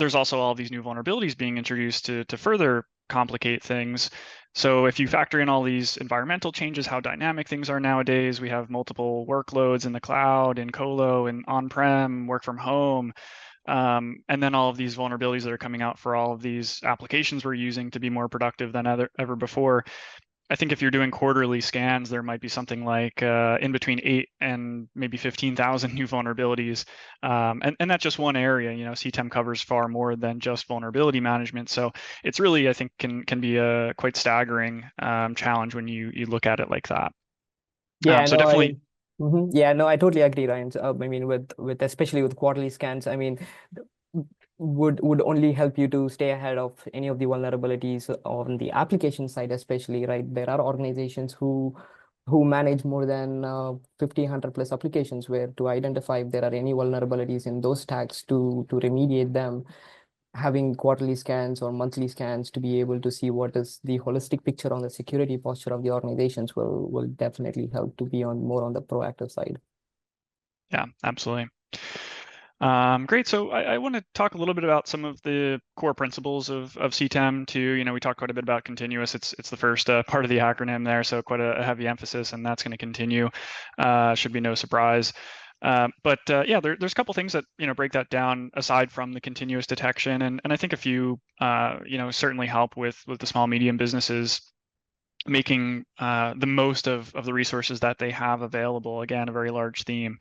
there's also all these new vulnerabilities being introduced to further complicate things. So if you factor in all these environmental changes, how dynamic things are nowadays, we have multiple workloads in the cloud, in colo, and on-prem, work from home, and then all of these vulnerabilities that are coming out for all of these applications we're using to be more productive than ever before. I think if you're doing quarterly scans, there might be something like in between 8 and maybe 15,000 new vulnerabilities. And that's just one area. CTEM covers far more than just vulnerability management. So it's really, I think, can be a quite staggering challenge when you look at it like that. Yeah, So no, definitely. yeah, no, I totally agree, Ryan. I mean, with especially with quarterly scans, I mean, would only help you to stay ahead of any of the vulnerabilities on the application side, especially, right? There are organizations who manage more than 50, 100 plus applications, where to identify if there are any vulnerabilities in those stacks to remediate them, having quarterly scans or monthly scans to be able to see what is the holistic picture on the security posture of the organizations will definitely help to be on more on the proactive side. Yeah, absolutely. Great. So I want to talk a little bit about some of the core principles of CTEM too. We talked quite a bit about continuous. It's the first part of the acronym there, so quite a heavy emphasis, and that's going to continue. Should be no surprise. But yeah, there's a couple things that break that down aside from the continuous detection, and I think a few certainly help with the small medium businesses making the most of the resources that they have available. Again, a very large theme.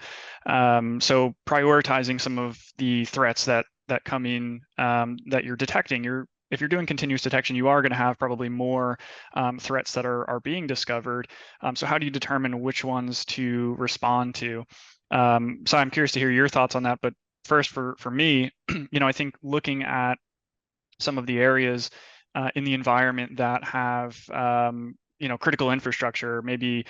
So prioritizing some of the threats that come in that you're detecting. If you're doing continuous detection, you are going to have probably more threats that are being discovered. So how do you determine which ones to respond to? So I'm curious to hear your thoughts on that. But first, for me, I think looking at some of the areas in the environment that have critical infrastructure, maybe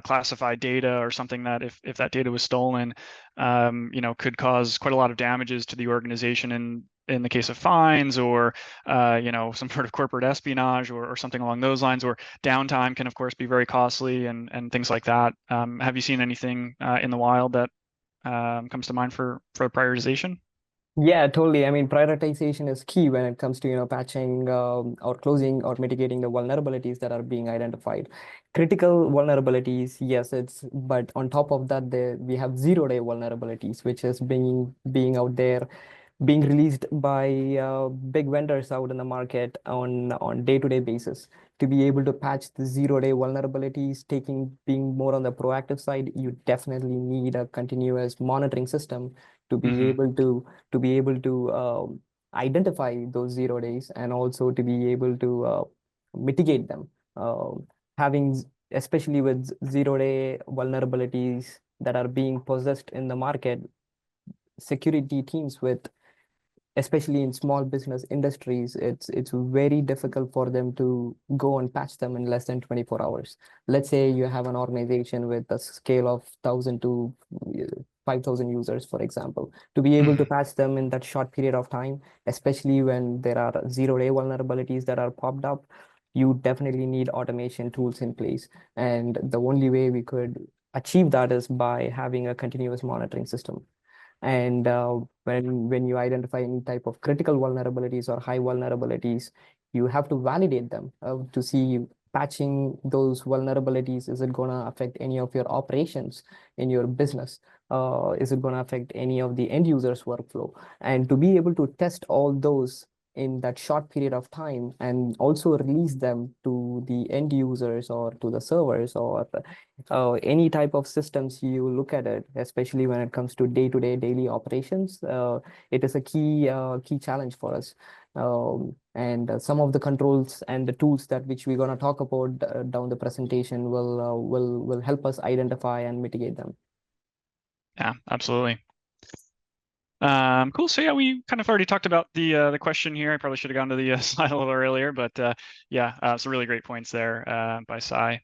classified data or something that if that data was stolen, could cause quite a lot of damages to the organization in the case of fines or some sort of corporate espionage or something along those lines, or downtime can of course be very costly and things like that. Have you seen anything in the wild that comes to mind for prioritization? Yeah, totally. I mean, prioritization is key when it comes to, patching or closing or mitigating the vulnerabilities that are being identified. Critical vulnerabilities, yes, but on top of that, we have zero-day vulnerabilities, which is being out there, being released by big vendors out in the market on day-to-day basis. To be able to patch the zero-day vulnerabilities, being more on the proactive side, you definitely need a continuous monitoring system to be Mm-hmm. able to identify those 0 days, and also to be able to mitigate them. Having Especially with zero-day vulnerabilities that are being possessed in the market, security teams with especially in small business industries, it's very difficult for them to go and patch them in less than 24 hours. Let's say you have an organization with a scale of 1,000 to 5,000 users, for example, to be able to Mm-hmm. patch them in that short period of time, especially when there are zero-day vulnerabilities that are popped up, you definitely need automation tools in place. And the only way we could achieve that is by having a continuous monitoring system. And when you identify any type of critical vulnerabilities or high vulnerabilities, you have to validate them to see patching those vulnerabilities. Is it going to affect any of your operations in your business? Is it going to affect any of the end users' workflow? And to be able to test all those in that short period of time and also release them to the end users or to the servers or any type of systems you look at it, especially when it comes to day-to-day daily operations, it is a key challenge for us. And some of the controls and the tools that which we're going to talk about down the presentation will help us identify and mitigate them. Yeah, absolutely. Cool. So yeah, we kind of already talked about the question here. I probably should have gone to the slide a little earlier, but yeah, some really great points there by Sai.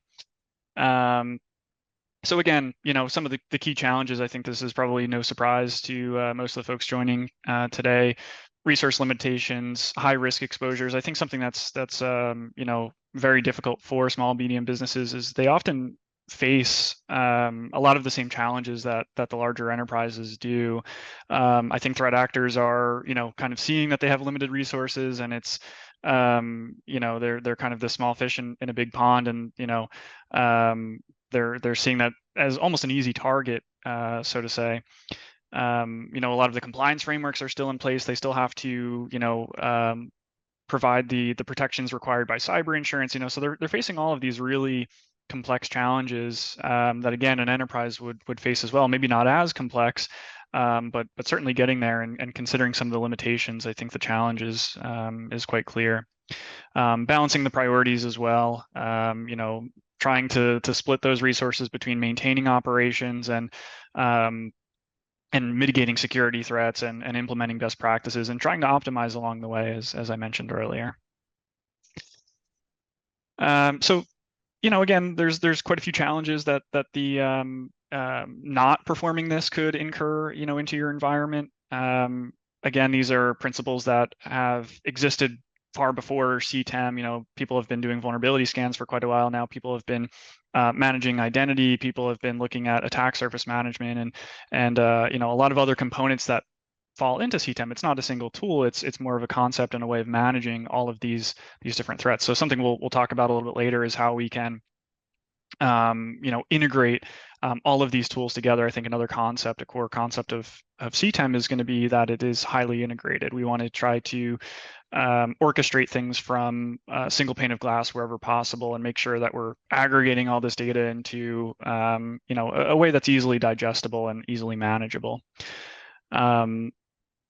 So again, some of the key challenges, I think this is probably no surprise to most of the folks joining today. Resource limitations, high risk exposures. I think something that's very difficult for small medium businesses is they often face a lot of the same challenges that the larger enterprises do. I think threat actors are, kind of seeing that they have limited resources, and it's, they're kind of the small fish in a big pond, and they're seeing that as almost an easy target, so to say. A lot of the compliance frameworks are still in place. They still have to, provide the protections required by cyber insurance. So they're facing all of these really complex challenges that, again, an enterprise would face as well. Maybe not as complex, but certainly getting there, and considering some of the limitations. I think the challenge is quite clear. Balancing the priorities as well. Trying to split those resources between maintaining operations and mitigating security threats, and implementing best practices, and trying to optimize along the way, as I mentioned earlier. So, again, there's quite a few challenges that the not performing this could incur, into your environment. Again, these are principles that have existed far before CTEM. People have been doing vulnerability scans for quite a while now. People have been managing identity. People have been looking at attack surface management, and a lot of other components that fall into CTEM. It's not a single tool. It's more of a concept and a way of managing all of these different threats. So something we'll talk about a little bit later is how we can integrate all of these tools together. I think another concept, a core concept of CTEM, is going to be that it is highly integrated. We want to try to orchestrate things from a single pane of glass wherever possible, and make sure that we're aggregating all this data into a way that's easily digestible and easily manageable.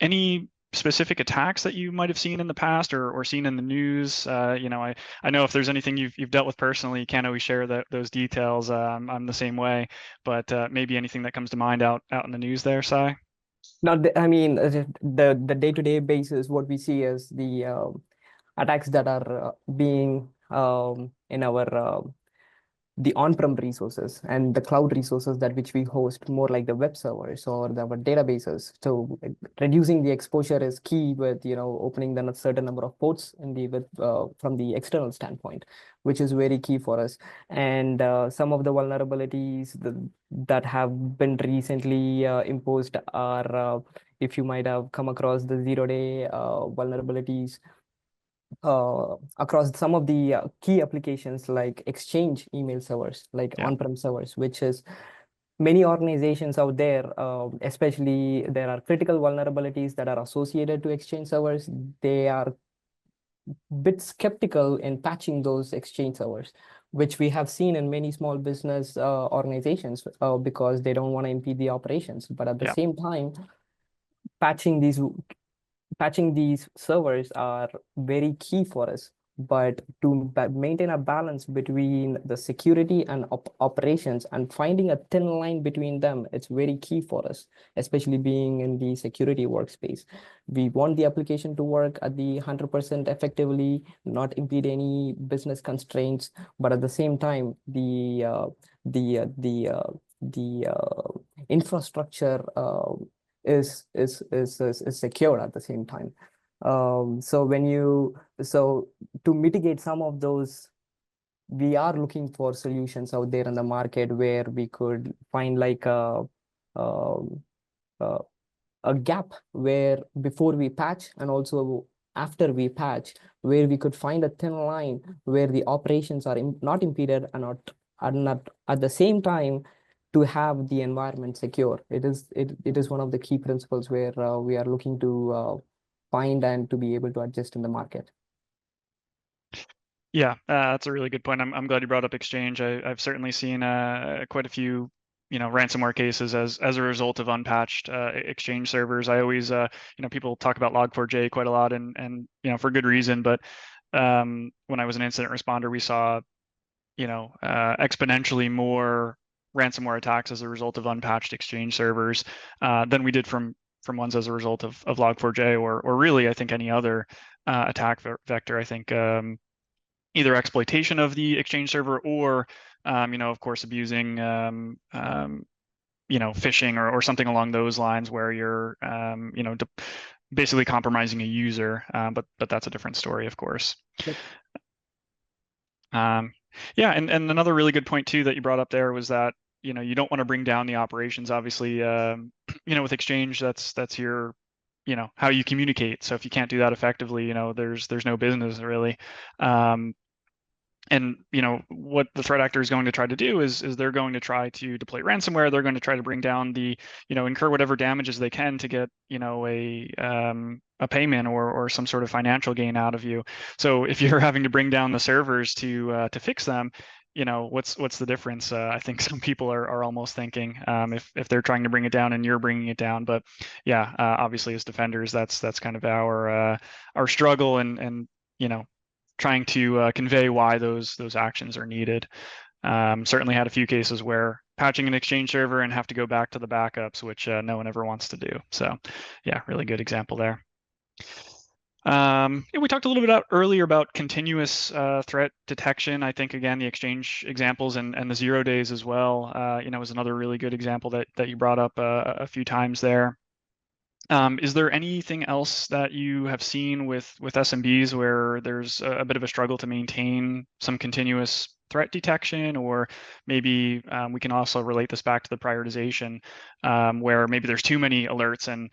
Any specific attacks that you might have seen in the past, or seen in the news? I know if there's anything you've dealt with personally, you can't always share those details. I'm the same way, but maybe anything that comes to mind out in the news there, Sai? Now, I mean, the day-to-day basis, what we see is the attacks that are being in our the on-prem resources and the cloud resources that which we host, more like the web servers or our databases. So reducing the exposure is key, with opening then a certain number of ports in the from the external standpoint, which is very key for us. And some of the vulnerabilities that have been recently imposed are, if you might have come across the zero-day vulnerabilities across some of the key applications like Exchange email servers, like Yeah, on-prem servers, which is many organizations out there, especially there are critical vulnerabilities that are associated to Exchange servers. They are bit skeptical in patching those Exchange servers, which we have seen in many small business organizations because they don't want to impede the operations. But at the yeah. same time, patching these patching these servers are very key for us. But to maintain a balance between the security and operations, and finding a thin line between them, it's very key for us, especially being in the security workspace. We want the application to work at the 100% effectively, not impede any business constraints, but at the same time, the infrastructure is secure at the same time. So to mitigate some of those, we are looking for solutions out there in the market where we could find like um, a, a gap where before we patch and also after we patch, where we could find a thin line where the operations are not impeded and not at the same time to have the environment secure. It is one of the key principles where we are looking to find and to be able to adjust in the market. Yeah, that's a really good point. I'm glad you brought up Exchange. I've certainly seen quite a few, ransomware cases as a result of unpatched Exchange servers. I always, people talk about Log4j quite a lot, and for good reason. But when I was an incident responder, we saw, exponentially more ransomware attacks as a result of unpatched Exchange servers than we did from ones as a result of Log4j, or really, I think, any other attack vector. I think either exploitation of the Exchange server, or of course, abusing phishing, or something along those lines, where you're basically compromising a user. But that's a different story, of course. Yep. Yeah, and another really good point too that you brought up there was that, you don't want to bring down the operations. Obviously, with Exchange, that's your, how you communicate. So if you can't do that effectively, there's no business really. Um, and what the threat actor is going to try to do is they're going to try to deploy ransomware. They're going to try to bring down incur whatever damages they can to get a payment or some sort of financial gain out of you. So if you're having to bring down the servers to fix them, what's the difference? I think some people are almost thinking, if they're trying to bring it down and you're bringing it down. But yeah, obviously as defenders, that's kind of our struggle, and trying to convey why those actions are needed. Certainly had a few cases where patching an Exchange server and have to go back to the backups, which no one ever wants to do. So yeah, really good example there. We talked a little bit earlier about continuous threat detection. I think, again, the Exchange examples and the 0 days as well, was another really good example that you brought up a few times there. Is there anything else that you have seen with SMBs where there's a bit of a struggle to maintain some continuous threat detection, or maybe we can also relate this back to the prioritization, where maybe there's too many alerts and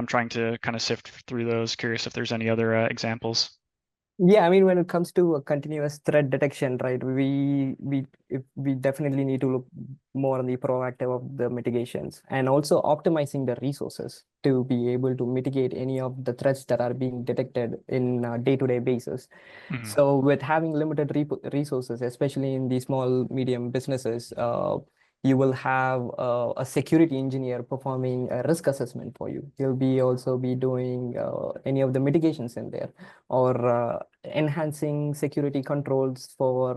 trying to kind of sift through those. Curious if there's any other examples. Yeah, I mean, when it comes to a continuous threat detection, right, we definitely need to look more on the proactive of the mitigations and also optimizing the resources to be able to mitigate any of the threats that are being detected in a day-to-day basis. Mhm. So with having limited resources, especially in the small, medium businesses, you will have a security engineer performing a risk assessment for you. He'll be also be doing any of the mitigations in there, or enhancing security controls for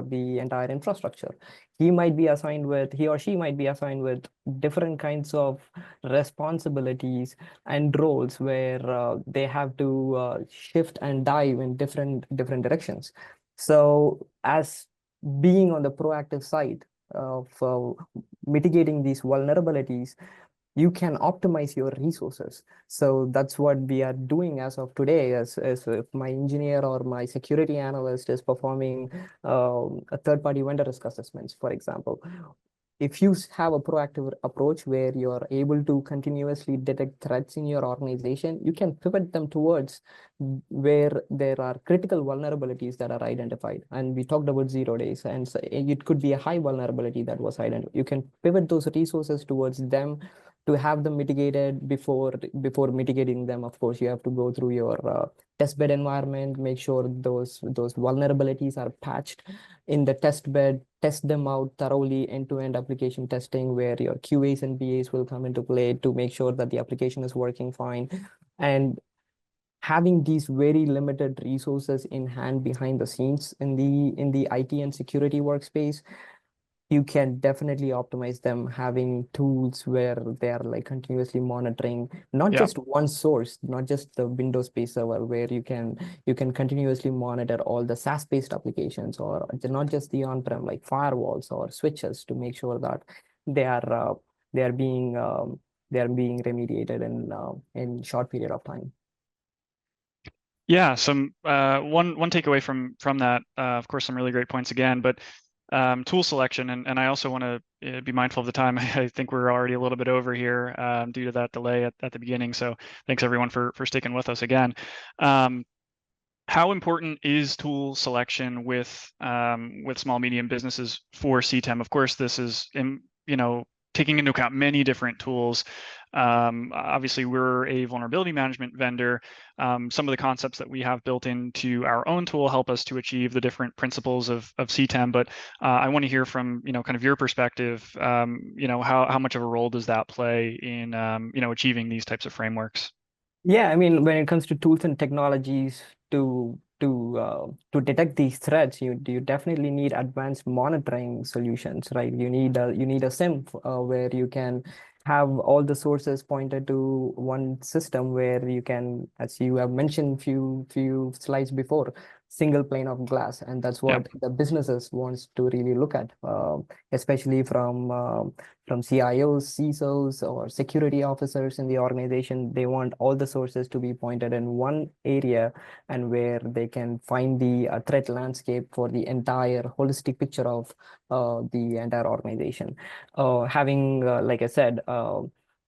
the entire infrastructure. He or she might be assigned with different kinds of responsibilities and roles where they have to shift and dive in different directions. So as being on the proactive side of mitigating these vulnerabilities, you can optimize your resources. So that's what we are doing as of today. As if my engineer or my security analyst is performing a third-party vendor risk assessments, for example, if you have a proactive approach where you're able to continuously detect threats in your organization, you can pivot them towards where there are critical vulnerabilities that are identified. And we talked about 0 days, and so it could be a high vulnerability that was identified. You can pivot those resources towards them to have them mitigated before mitigating them. Of course, you have to go through your testbed environment, make sure those vulnerabilities are patched in the test bed, test them out thoroughly, end-to-end application testing, where your QAs and BAs will come into play to make sure that the application is working fine. And having these very limited resources in hand behind the scenes in the IT and security workspace, you can definitely optimize them, having tools where they are like continuously monitoring not Yeah. just one source, not just the Windows based server, where you can continuously monitor all the SaaS based applications, or not just the on-prem like firewalls or switches, to make sure that they are uh, they are being um, they are being remediated in short period of time. Yeah, some one takeaway from that, of course, some really great points again, but tool selection, and I also want to be mindful of the time. I think we're already a little bit over here due to that delay at the beginning. So thanks everyone for sticking with us again. How important is tool selection with small medium businesses for CTEM? Of course, this is taking into account many different tools. Obviously, we're a vulnerability management vendor. Some of the concepts that we have built into our own tool help us to achieve the different principles of CTEM. But I want to hear from kind of your perspective. How much of a role does that play in achieving these types of frameworks? Yeah, I mean, when it comes to tools and technologies to detect these threats, you definitely need advanced monitoring solutions, right? You need a SIM where you can have all the sources pointed to one system, where you can, as you have mentioned few slides before, single pane of glass, and that's Yeah. what the businesses wants to really look at, especially from CIOs, CISOs, or security officers in the organization. They want all the sources to be pointed in one area, and where they can find the threat landscape for the entire holistic picture of the entire organization. Having, like I said,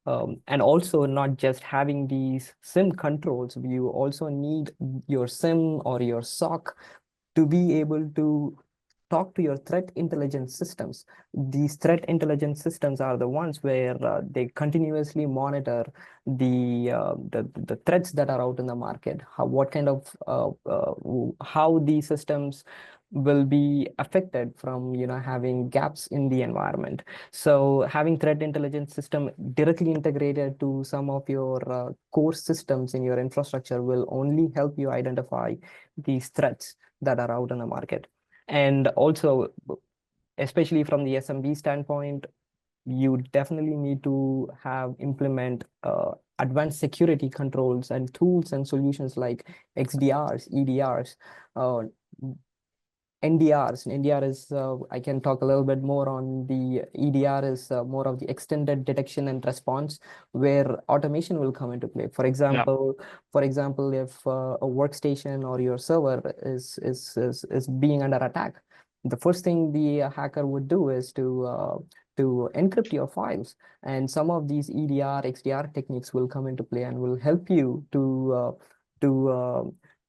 and also not just having these SIM controls, you also need your SIM or your SOC to be able to talk to your threat intelligence systems. These threat intelligence systems are the ones where they continuously monitor the threats that are out in the market, what kind of how these systems will be affected from having gaps in the environment. So having threat intelligence system directly integrated to some of your core systems in your infrastructure will only help you identify these threats that are out in the market. And also, especially from the SMB standpoint, you definitely need to have implement advanced security controls and tools and solutions like XDRs, EDRs, uh, NDRs. NDR is, I can talk a little bit more on the EDR is more of the extended detection and response, where automation will come into play. Yeah. For example, if a workstation or your server is being under attack, the first thing the hacker would do is to encrypt your files. And some of these EDR, XDR techniques will come into play and will help you to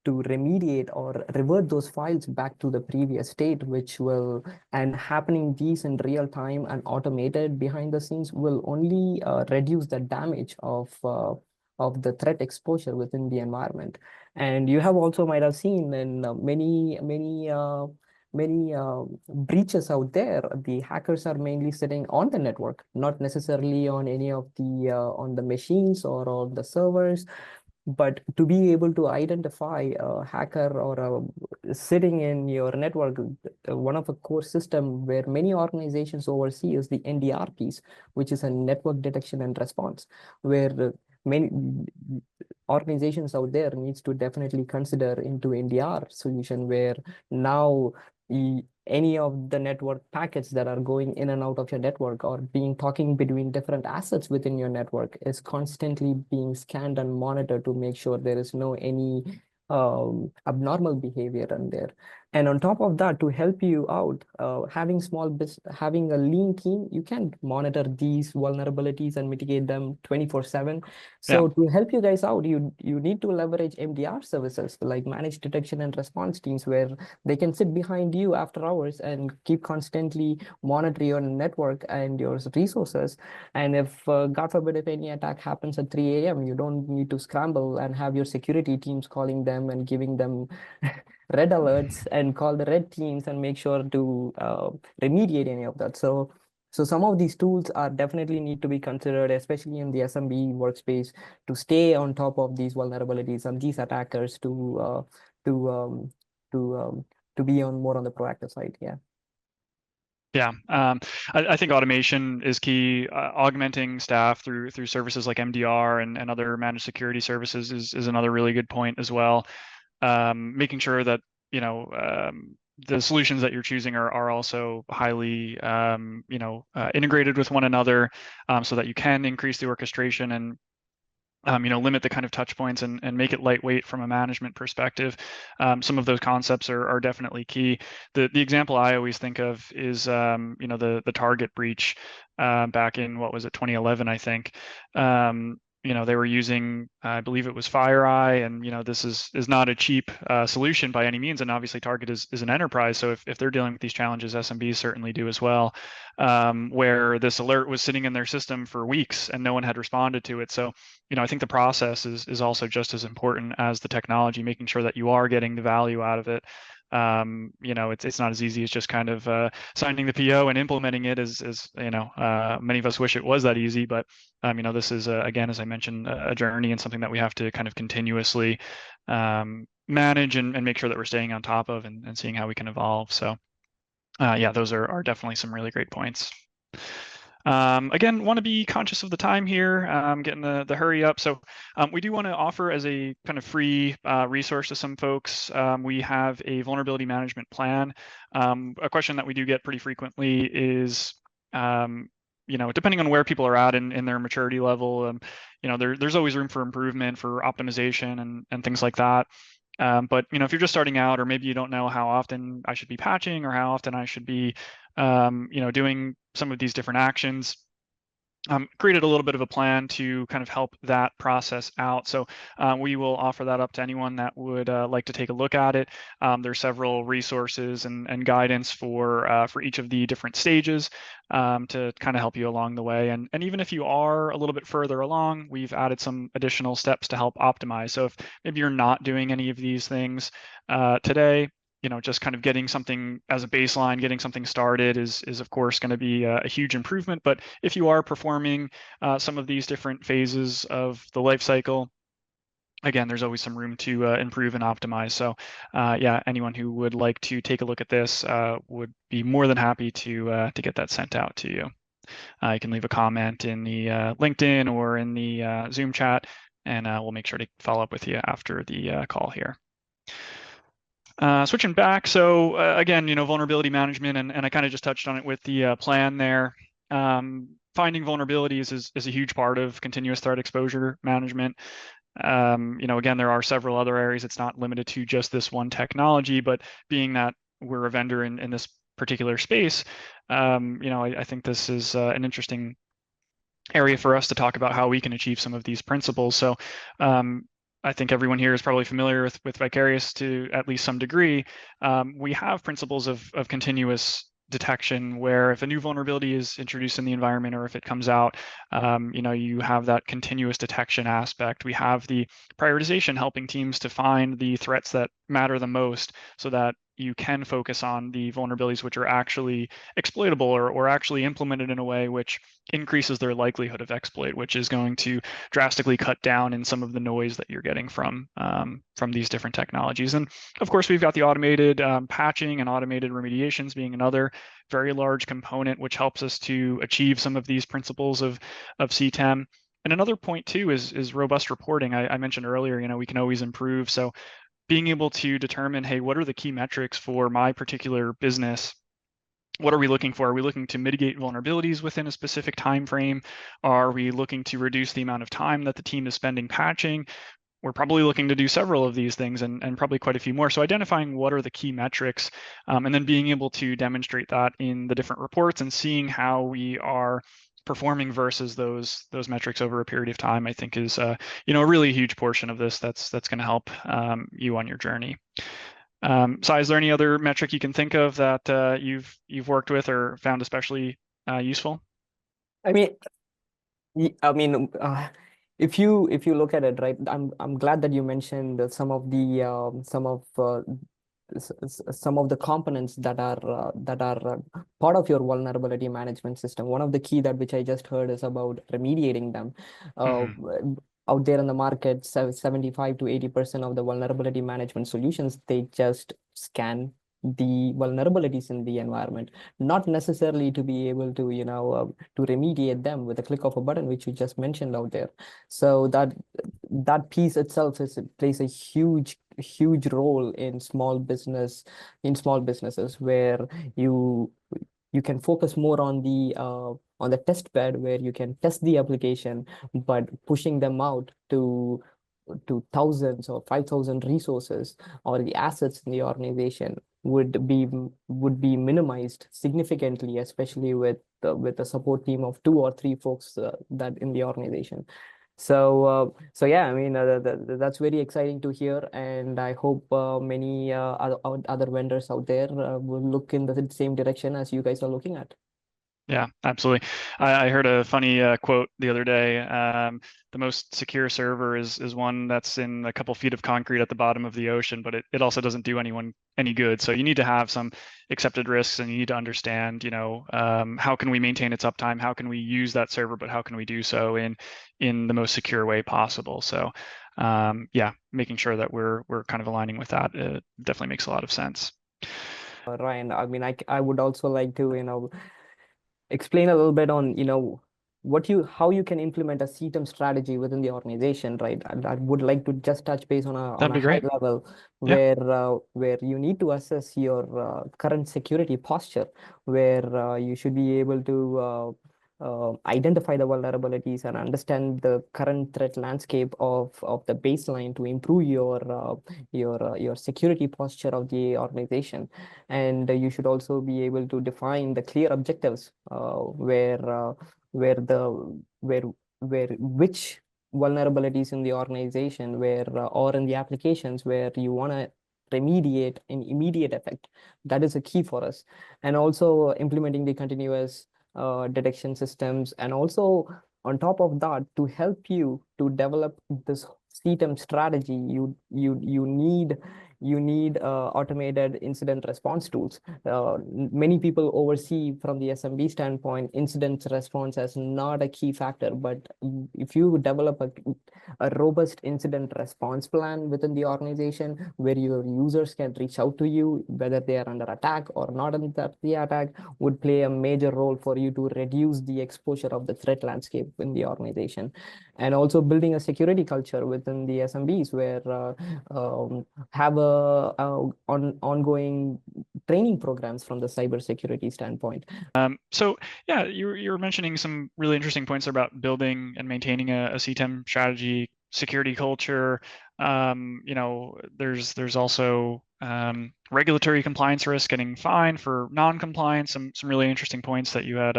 to remediate or revert those files back to the previous state, which will, and happening these in real time and automated behind the scenes, will only reduce the damage of the threat exposure within the environment. And you have also might have seen in many breaches out there, the hackers are mainly sitting on the network, not necessarily on any of the on the machines or on the servers. But to be able to identify a hacker or sitting in your network, one of the core system where many organizations oversee is the NDR piece, which is a network detection and response, where many organizations out there needs to definitely consider into NDR solution, where now any of the network packets that are going in and out of your network or being talking between different assets within your network is constantly being scanned and monitored to make sure there is no any abnormal behavior in there. And on top of that, to help you out, having a lean team, you can monitor these vulnerabilities and mitigate them 24/7. Yeah. So to help you guys out, you need to leverage MDR services like managed detection and response teams, where they can sit behind you after hours and keep constantly monitor your network and your resources. And if, God forbid, if any attack happens at 3 a.m., you don't need to scramble and have your security teams calling them and giving them red alerts and call the red teams and make sure to remediate any of that. So some of these tools are definitely need to be considered, especially in the SMB workspace, to stay on top of these vulnerabilities and these attackers to to um, to be on more on the proactive side. Yeah. Yeah, I think automation is key. Augmenting staff through services like MDR and other managed security services is another really good point as well. Making sure that the solutions that you're choosing are also highly integrated with one another, so that you can increase the orchestration and limit the kind of touch points and make it lightweight from a management perspective. Some of those concepts are definitely key. The example I always think of is the Target breach back in, what was it, 2011, I think. They were using, I believe it was FireEye, and this is not a cheap solution by any means. And obviously, Target is an enterprise, so if they're dealing with these challenges, SMBs certainly do as well. Where this alert was sitting in their system for weeks and no one had responded to it. So I think the process is also just as important as the technology, making sure that you are getting the value out of it. It's not as easy as just kind of signing the PO and implementing it, as many of us wish it was that easy. But this is again, as I mentioned, a journey and something that we have to kind of continuously manage and make sure that we're staying on top of and seeing how we can evolve. So yeah, those are definitely some really great points. Again, want to be conscious of the time here, getting the hurry up. So we do want to offer as a kind of free resource to some folks. We have a vulnerability management plan. A question that we do get pretty frequently is, depending on where people are at in their maturity level, there's always room for improvement, for optimization, and things like that. But if you're just starting out, or maybe you don't know how often I should be patching or how often I should be, doing some of these different actions, created a little bit of a plan to kind of help that process out. So we will offer that up to anyone that would like to take a look at it. There's several resources and guidance for each of the different stages to kind of help you along the way. And even if you are a little bit further along, we've added some additional steps to help optimize. So if maybe you're not doing any of these things today, just kind of getting something as a baseline, getting something started is of course going to be a huge improvement. But if you are performing some of these different phases of the life cycle, again, there's always some room to improve and optimize. So yeah, anyone who would like to take a look at this would be more than happy to get that sent out to you. You can leave a comment in the LinkedIn or in the Zoom chat, and we'll make sure to follow up with you after the call here. Switching back, so again, vulnerability management, and I kind of just touched on it with the plan there. Finding vulnerabilities is a huge part of continuous threat exposure management. Again, there are several other areas. It's not limited to just this one technology, but being that we're a vendor in this particular space, I think this is an interesting area for us to talk about how we can achieve some of these principles. So I think everyone here is probably familiar with Vicarious to at least some degree. We have principles of continuous detection where if a new vulnerability is introduced in the environment or if it comes out, you have that continuous detection aspect. We have the prioritization helping teams to find the threats that matter the most so that you can focus on the vulnerabilities which are actually exploitable or actually implemented in a way which increases their likelihood of exploit, which is going to drastically cut down in some of the noise that you're getting from these different technologies. And of course, we've got the automated patching and automated remediations being another very large component, which helps us to achieve some of these principles of CTEM. And another point too is robust reporting. I mentioned earlier, we can always improve. So being able to determine, hey, what are the key metrics for my particular business? What are we looking for? Are we looking to mitigate vulnerabilities within a specific time frame? Are we looking to reduce the amount of time that the team is spending patching? We're probably looking to do several of these things and probably quite a few more. So identifying what are the key metrics and then being able to demonstrate that in the different reports and seeing how we are performing versus those metrics over a period of time, I think is a really huge portion of this that's going to help you on your journey. Sai, is there any other metric you can think of that you've worked with or found especially useful? I mean, I mean, if you look at it, right, I'm glad that you mentioned some of the components that are part of your vulnerability management system. One of the key that which I just heard is about remediating them. Mm-hmm. Out there in the market, 75 to 80% of the vulnerability management solutions, they just scan the vulnerabilities in the environment, not necessarily to be able to, to remediate them with a click of a button, which you just mentioned out there. So that piece itself plays a huge role in small businesses where you you can focus more on the test bed where you can test the application, but pushing them out to thousands or 5,000 resources or the assets in the organization would be minimized significantly, especially with a support team of 2 or 3 folks that in the organization. So yeah, I mean that's very exciting to hear, and I hope many other vendors out there will look in the same direction as you guys are looking at. Yeah, absolutely. I heard a funny quote the other day. The most secure server is one that's in a couple feet of concrete at the bottom of the ocean, but it also doesn't do anyone any good. So you need to have some accepted risks, and you need to understand, how can we maintain its uptime? How can we use that server, but how can we do so in the most secure way possible? So yeah, making sure that we're kind of aligning with that definitely makes a lot of sense. Ryan, I mean, I would also like to, explain a little bit on, how you can implement a CTEM strategy within the organization, right? I would like to just touch base on That'd a be high great. level Yeah. where you need to assess your current security posture, where you should be able to identify the vulnerabilities and understand the current threat landscape of the baseline to improve your security posture of the organization. And you should also be able to define the clear objectives where the where where which vulnerabilities in the organization where or in the applications where you want to remediate in immediate effect. That is a key for us. And also implementing the continuous detection systems, and also on top of that, to help you to develop this CTEM strategy, you need automated incident response tools. Many people oversee from the SMB standpoint incident response as not a key factor, but if you develop a robust incident response plan within the organization where your users can reach out to you, whether they are under attack or not under the attack, would play a major role for you to reduce the exposure of the threat landscape in the organization. And also building a security culture within the SMBs where have ongoing training programs from the cybersecurity standpoint. So yeah, you were mentioning some really interesting points about building and maintaining a CTEM strategy, security culture. There's also regulatory compliance risk, getting fined for non-compliance. Some really interesting points that you had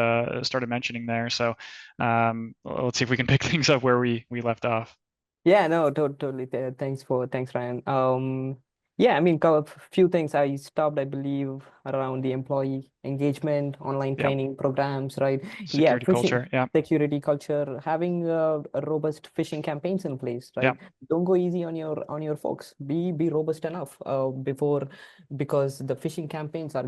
started mentioning there. So let's see if we can pick things up where we left off. Yeah, no, totally. Thanks, Ryan. Yeah, I mean, a few things. I stopped, I believe, around the employee engagement, online Yeah, training programs, right? Yeah, security phishing culture. Yeah, security culture, having a robust phishing campaigns in place, yeah. right? Don't go easy on your folks. Be robust enough because the phishing campaigns are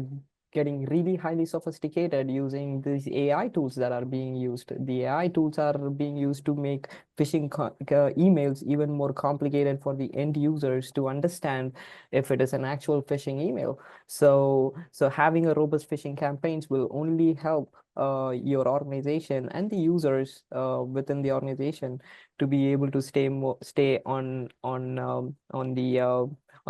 getting really highly sophisticated using these AI tools that are being used. The AI tools are being used to make phishing emails even more complicated for the end users to understand if it is an actual phishing email. So having a robust phishing campaigns will only help your organization and the users within the organization to be able to stay on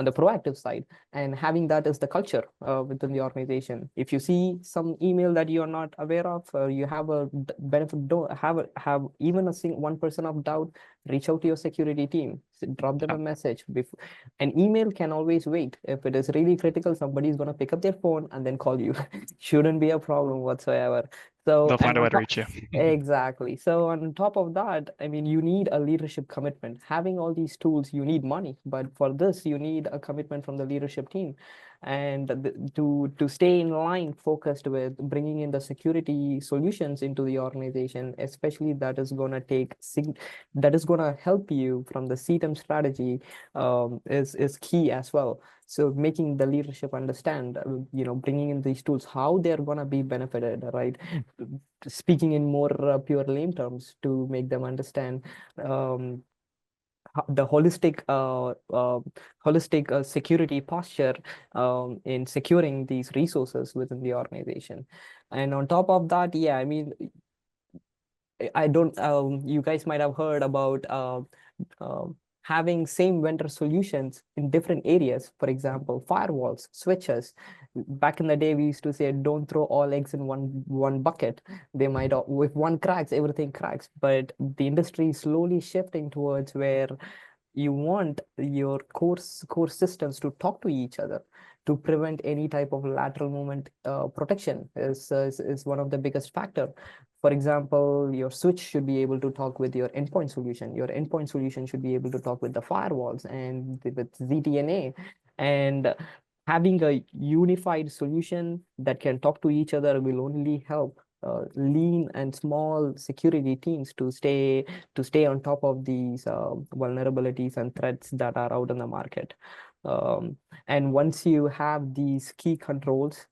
the proactive side. And having that as the culture within the organization. If you see some email that you're not aware of, you have a benefit, don't have even 1% of doubt, reach out to your security team, drop them Yeah. a message. Before an email can always wait. If it is really critical, somebody's going to pick up their phone and then call you. Shouldn't be a problem whatsoever. So, They'll and find a way on to top, reach you. exactly. So on top of that, I mean, you need a leadership commitment. Having all these tools, you need money, but for this, you need a commitment from the leadership team, and to stay in line, focused with bringing in the security solutions into the organization, especially that is gonna help you from the CTEM strategy, is key as well. So making the leadership understand, bringing in these tools, how they're gonna be benefited, right? Speaking in more pure lame terms to make them understand um, the holistic security posture in securing these resources within the organization. And on top of that, yeah, I mean, I don't, you guys might have heard about uh, having same vendor solutions in different areas. For example, firewalls, switches. Back in the day, we used to say, don't throw all eggs in one bucket. They might, if one cracks, everything cracks. But the industry is slowly shifting towards where you want your core systems to talk to each other to prevent any type of lateral movement. Protection is one of the biggest factor. For example, your switch should be able to talk with your endpoint solution. Your endpoint solution should be able to talk with the firewalls and with ZTNA. And having a unified solution that can talk to each other will only help lean and small security teams to stay on top of these vulnerabilities and threats that are out in the market. Um, and once you have these key controls,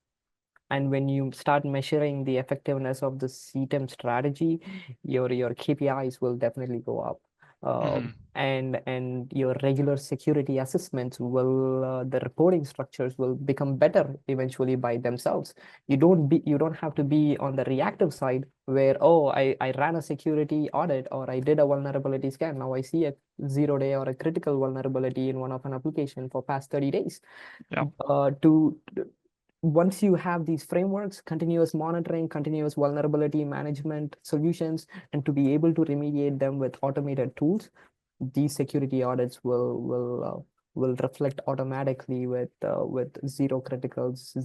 and when you start measuring the effectiveness of the CTEM strategy, your KPIs will definitely go up. Hmm. And your regular security assessments will the reporting structures will become better eventually by themselves. You don't have to be on the reactive side where, oh, I ran a security audit or I did a vulnerability scan. Now I see a 0 day or a critical vulnerability in one of an application for past 30 days. Yeah. To Once you have these frameworks, continuous monitoring, continuous vulnerability management solutions, and to be able to remediate them with automated tools, these security audits will reflect automatically with zero criticals,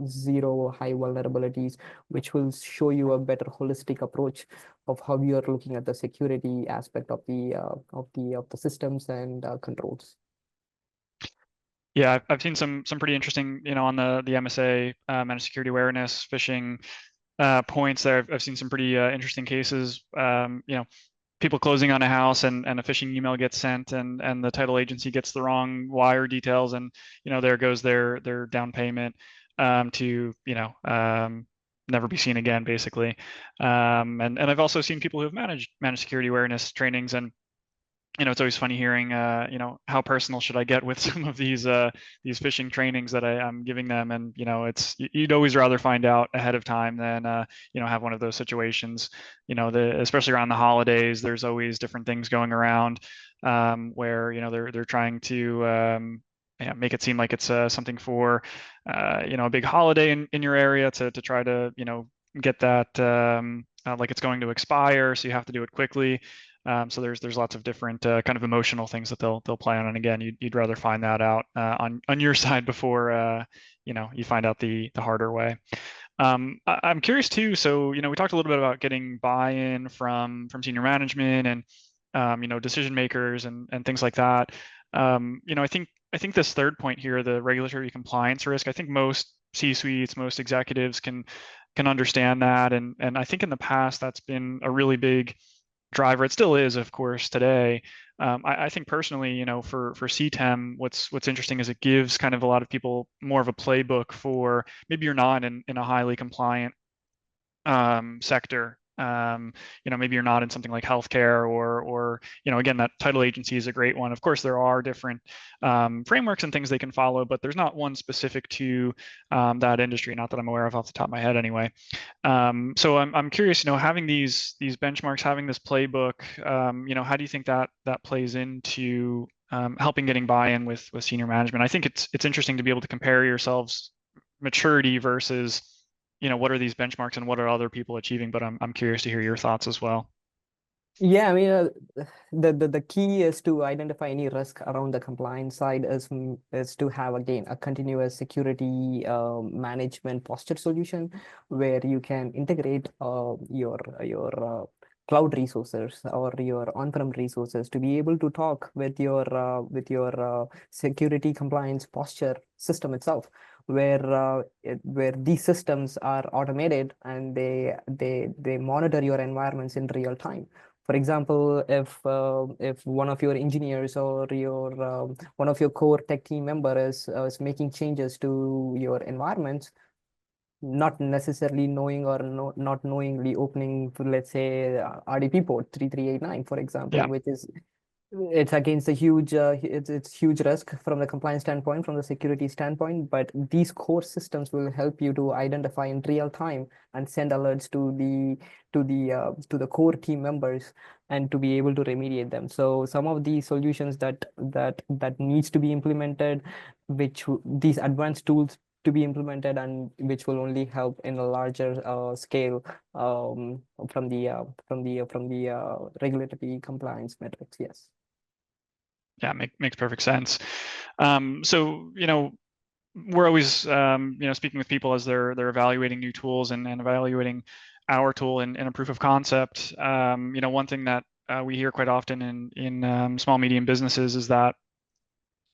zero high vulnerabilities, which will show you a better holistic approach of how you are looking at the security aspect of the systems and controls. Yeah, I've seen some pretty interesting, on the MSA, managed security awareness, phishing points there. I've seen some pretty interesting cases. People closing on a house and a phishing email gets sent and the title agency gets the wrong wire details and there goes their down payment to never be seen again basically. And I've also seen people who have managed security awareness trainings and it's always funny hearing, how personal should I get with some of these phishing trainings that I'm giving them, and you'd always rather find out ahead of time than have one of those situations. Especially around the holidays, there's always different things going around where they're trying to yeah, make it seem like it's something for a big holiday in your area to try to get that like it's going to expire, so you have to do it quickly. So there's lots of different kind of emotional things that they'll play on, and again, you'd rather find that out on your side before you find out the harder way. I'm curious too. So we talked a little bit about getting buy-in from senior management and decision makers and things like that. I think this third point here, the regulatory compliance risk. I think most C-suites, most executives can understand that, and I think in the past that's been a really big driver. It still is, of course, today. I think personally, for CTEM, what's interesting is it gives kind of a lot of people more of a playbook for maybe you're not in a highly compliant sector. Maybe you're not in something like healthcare or again, that title agency is a great one. Of course, there are different frameworks and things they can follow, but there's not one specific to that industry, not that I'm aware of off the top of my head anyway. So I'm curious, having these benchmarks, having this playbook, how do you think that plays into helping getting buy-in with senior management? I think it's interesting to be able to compare yourselves maturity versus what are these benchmarks and what are other people achieving, but I'm curious to hear your thoughts as well. Yeah, I mean, the key is to identify any risk around the compliance side is to have, again, a continuous security management posture solution where you can integrate your cloud resources or your on-prem resources to be able to talk with your security compliance posture system itself, where these systems are automated and they monitor your environments in real time. For example, if one of your engineers or one of your core tech team member is making changes to your environments, not necessarily knowing or not knowingly opening, let's say, RDP port 3389, for example, Yeah, which is it's against a huge it's huge risk from the compliance standpoint, from the security standpoint, but these core systems will help you to identify in real time and send alerts to the core team members and to be able to remediate them. So some of these solutions that needs to be implemented, these advanced tools to be implemented, and which will only help in a larger scale from the regulatory compliance metrics. Yes. yeah, makes perfect sense. So we're always speaking with people as they're evaluating new tools and evaluating our tool in a proof of concept. One thing that we hear quite often in small medium businesses is that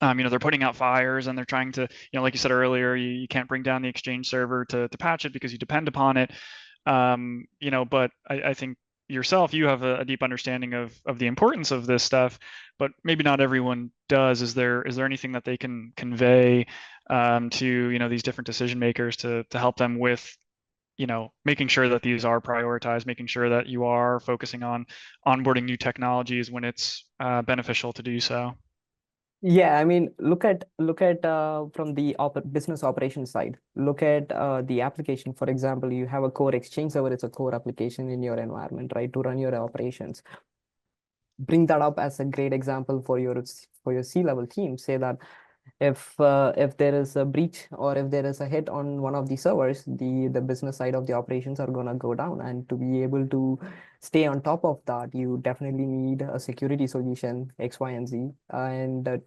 they're putting out fires and they're trying to, like you said earlier, you can't bring down the Exchange server to patch it because you depend upon it. But I think yourself, you have a deep understanding of the importance of this stuff, but maybe not everyone does. Is there anything that they can convey to these different decision makers to help them with making sure that these are prioritized, making sure that you are focusing on onboarding new technologies when it's beneficial to do so. Yeah, I mean, look at from the business operation side. Look at the application. For example, you have a core Exchange server. It's a core application in your environment, right, to run your operations. Bring that up as a great example for your C-level team. Say that if there is a breach or if there is a hit on one of the servers, the business side of the operations are gonna go down. And to be able to stay on top of that, you definitely need a security solution X, Y, and Z, and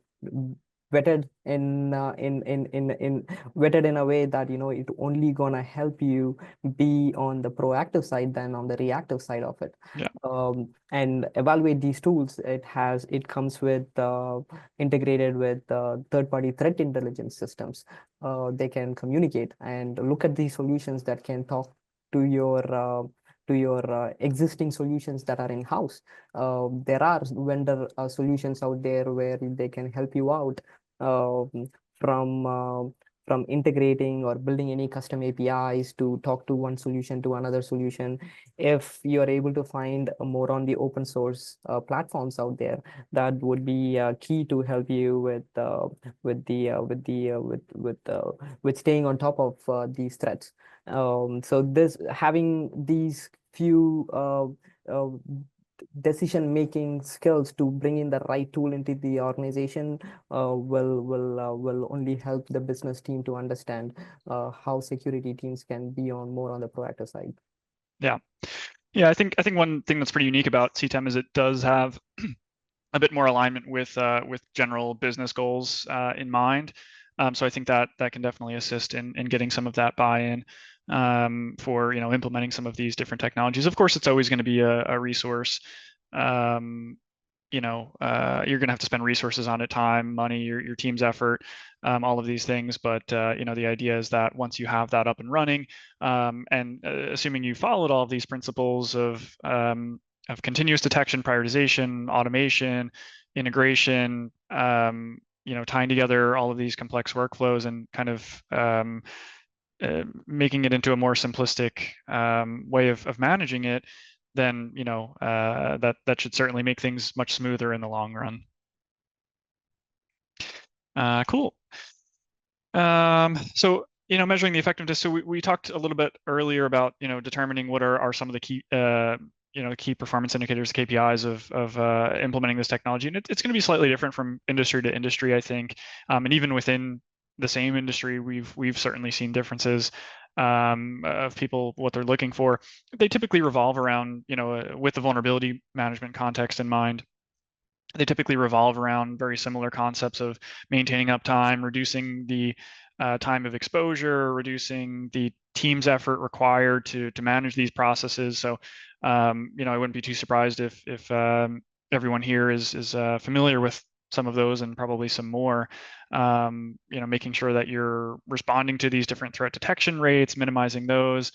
vetted in vetted in a way that it only gonna help you be on the proactive side than on the reactive side of it. Yeah. And evaluate these tools. It comes with integrated with third-party threat intelligence systems. They can communicate and look at these solutions that can talk to your existing solutions that are in-house. There are vendor solutions out there where they can help you out um, from from integrating or building any custom APIs to talk to one solution to another solution. If you're able to find more on the open source platforms out there, that would be key to help you with staying on top of these threats. So this having these few uh, decision making skills to bring in the right tool into the organization will only help the business team to understand how security teams can be on more on the proactive side. Yeah. Yeah, I think one thing that's pretty unique about CTEM is it does have a bit more alignment with general business goals in mind. So I think that can definitely assist in getting some of that buy-in for implementing some of these different technologies. Of course, it's always going to be a resource. Um, you're going to have to spend resources on it, time, money, your team's effort, all of these things. But the idea is that once you have that up and running, and assuming you followed all of these principles of continuous detection, prioritization, automation, integration, tying together all of these complex workflows and kind of making it into a more simplistic way of managing it, then that should certainly make things much smoother in the long run. Cool. So measuring the effectiveness. So we talked a little bit earlier about determining what are some of the key key performance indicators, KPIs of implementing this technology, and it's going to be slightly different from industry to industry, I think, and even within the same industry, we've certainly seen differences of people what they're looking for. They typically revolve around with the vulnerability management context in mind. They typically revolve around very similar concepts of maintaining uptime, reducing the time of exposure, reducing the team's effort required to manage these processes. So, I wouldn't be too surprised if everyone here is familiar with some of those and probably some more. Making sure that you're responding to these different threat detection rates, minimizing those,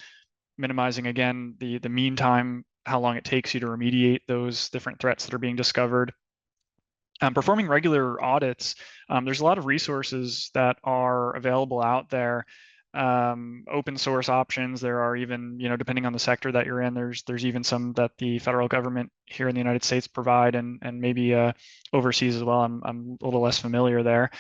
minimizing again the mean time, how long it takes you to remediate those different threats that are being discovered. Performing regular audits, there's a lot of resources that are available out there. Open source options. There are even, depending on the sector that you're in, there's even some that the federal government here in the United States provide, and maybe overseas as well. I'm a little less familiar there.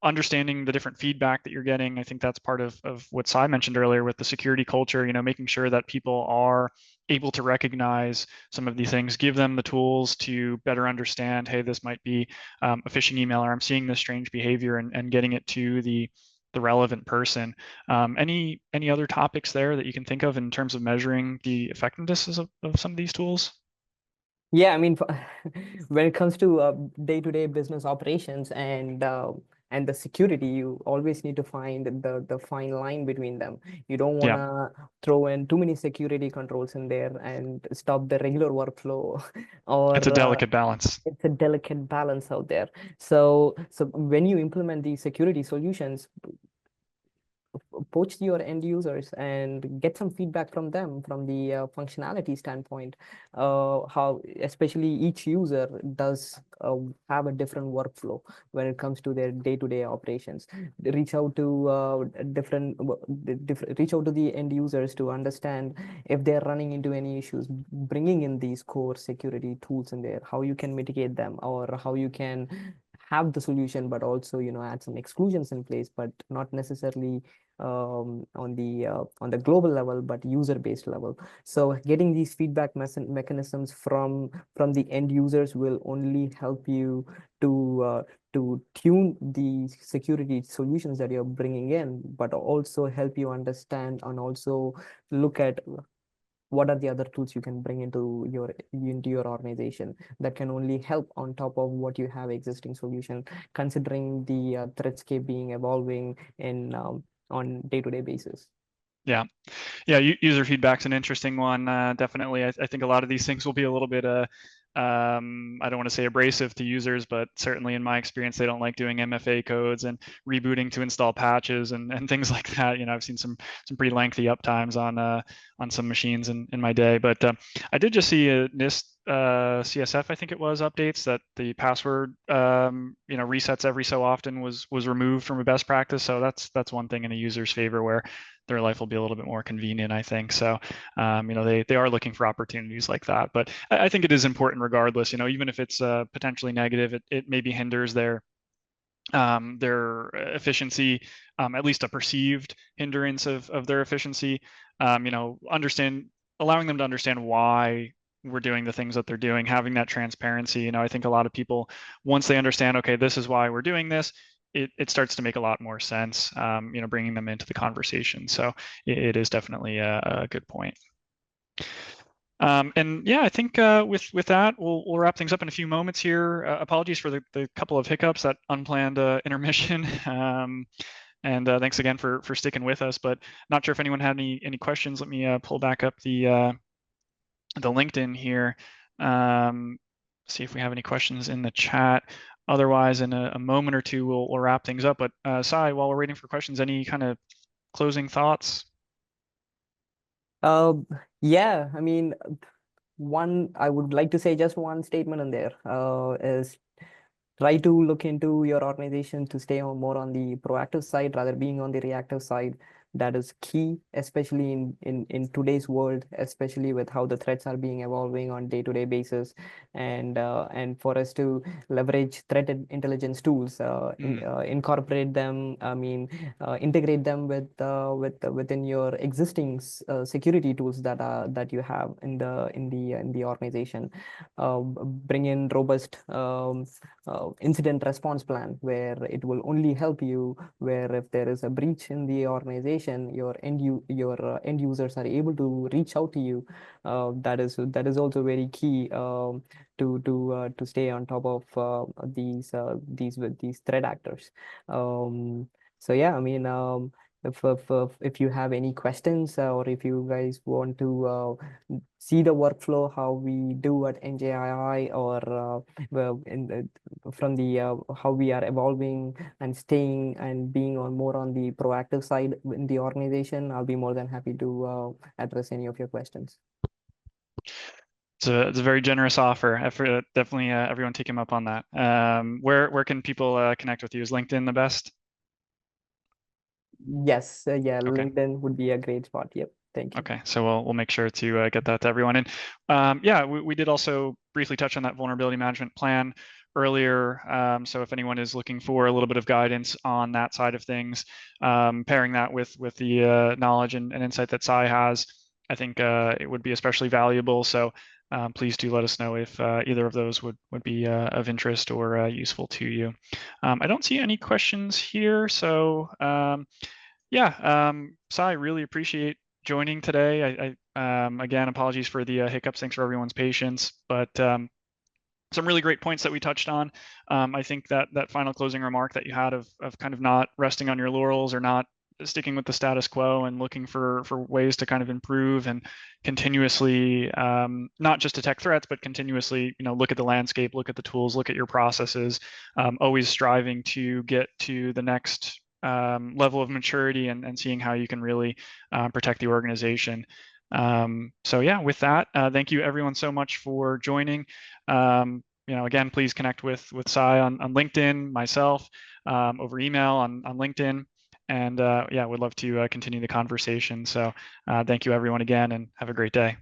Understanding the different feedback that you're getting. I think that's part of what Sai mentioned earlier with the security culture, making sure that people are able to recognize some of these things, give them the tools to better understand, hey, this might be a phishing email, or I'm seeing this strange behavior, and getting it to the relevant person. Any other topics there that you can think of in terms of measuring the effectiveness of some of these tools? Yeah, I mean, when it comes to day-to-day business operations and the security, you always need to find the fine line between them. You don't want Yeah, to throw in too many security controls in there and stop the regular workflow, it's a or delicate balance. it's a delicate balance out there. So when you implement these security solutions, poach your end users and get some feedback from them from the functionality standpoint. How especially each user does have a different workflow when it comes to their day-to-day operations. Reach out to reach out to the end users to understand if they're running into any issues, bringing in these core security tools in there, how you can mitigate them, or how you can have the solution, but also, add some exclusions in place, but not necessarily on the global level, but user-based level. So getting these feedback mechanisms from the end users will only help you to tune the security solutions that you're bringing in, but also help you understand and also look at what are the other tools you can bring into your organization that can only help on top of what you have existing solution, considering the threatscape being evolving in on day-to-day basis. Yeah. Yeah, user feedback's an interesting one. Definitely, I think a lot of these things will be a little bit, I don't want to say abrasive to users, but certainly in my experience, they don't like doing MFA codes and rebooting to install patches and things like that. I've seen some pretty lengthy uptimes on some machines in my day. But I did just see a NIST CSF, I think it was, updates that the password resets every so often was removed from a best practice. So that's one thing in a user's favor where their life will be a little bit more convenient, I think. So, they are looking for opportunities like that. But I think it is important regardless, even if it's potentially negative, it maybe hinders their efficiency, at least a perceived hindrance of their efficiency. Allowing them to understand why we're doing the things that they're doing, having that transparency. I think a lot of people, once they understand, okay, this is why we're doing this, it starts to make a lot more sense, bringing them into the conversation. So it is definitely a good point. And yeah, I think with that, we'll wrap things up in a few moments here. Apologies for the couple of hiccups, that unplanned intermission. And thanks again for sticking with us. But not sure if anyone had any questions. Let me pull back up the LinkedIn here. See if we have any questions in the chat. Otherwise, in a moment or two, we'll wrap things up. But Sai, while we're waiting for questions, any kind of closing thoughts? Yeah, I mean, I would like to say just one statement in there is try to look into your organization to stay more on the proactive side rather being on the reactive side. That is key, especially in today's world, especially with how the threats are being evolving on day-to-day basis, and for us to leverage threat intelligence tools, incorporate them. I mean, integrate them within your existing security tools that you have in the organization. Bring in robust incident response plan where it will only help you where if there is a breach in the organization, your end users are able to reach out to you. That is also very key to stay on top of these threat actors. So yeah, I mean, if you have any questions or if you guys want to see the workflow how we do at NJII, or from the how we are evolving and staying and being more on the proactive side in the organization, I'll be more than happy to address any of your questions. It's a very generous offer. Definitely, everyone take him up on that. Where can people connect with you? Is LinkedIn the best? Yes, yeah, Okay. LinkedIn would be a great spot. Yep. Thank you. Okay, so we'll make sure to get that to everyone. And yeah, we did also briefly touch on that vulnerability management plan earlier. So if anyone is looking for a little bit of guidance on that side of things, pairing that with the knowledge and insight that Sai has, I think it would be especially valuable. So please do let us know if either of those would be of interest or useful to you. I don't see any questions here, so yeah, Sai, really appreciate joining today. Again, apologies for the hiccups. Thanks for everyone's patience, but some really great points that we touched on. I think that final closing remark that you had of kind of not resting on your laurels or not sticking with the status quo and looking for ways to kind of improve and continuously not just detect threats, but continuously look at the landscape, look at the tools, look at your processes, always striving to get to the next level of maturity and seeing how you can really protect the organization. So yeah, with that, thank you everyone so much for joining. Again, please connect with Sai on LinkedIn, myself over email on LinkedIn. And yeah, would love to continue the conversation. So thank you everyone again, and have a great day.